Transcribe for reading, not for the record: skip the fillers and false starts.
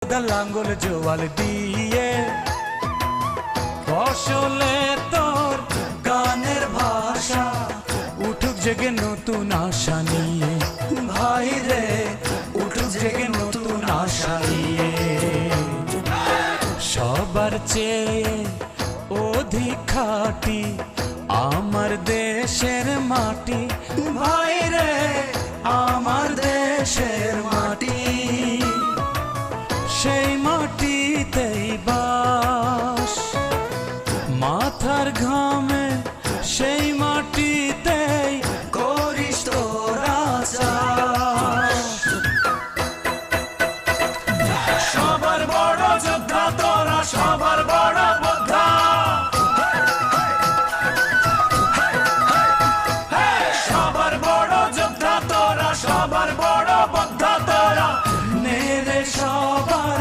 লাঙ্গল জোয়াল দিয়ে ফসলে তোর গানের ভাষা উঠুক জেগে নতুন আশা নিয়ে ভাই রে উঠুক জেগে নতুন আশা নিয়ে সবার চেয়ে অধিক খাঁটি আমার দেশের মাটি ভাই রে আমার দেশের মাটি সেই মাটিতেই বাস মাথার ঘামে সেই মাটিতেই করিস তোরা চাষ সবার বড় যোদ্ধা তোরা সবার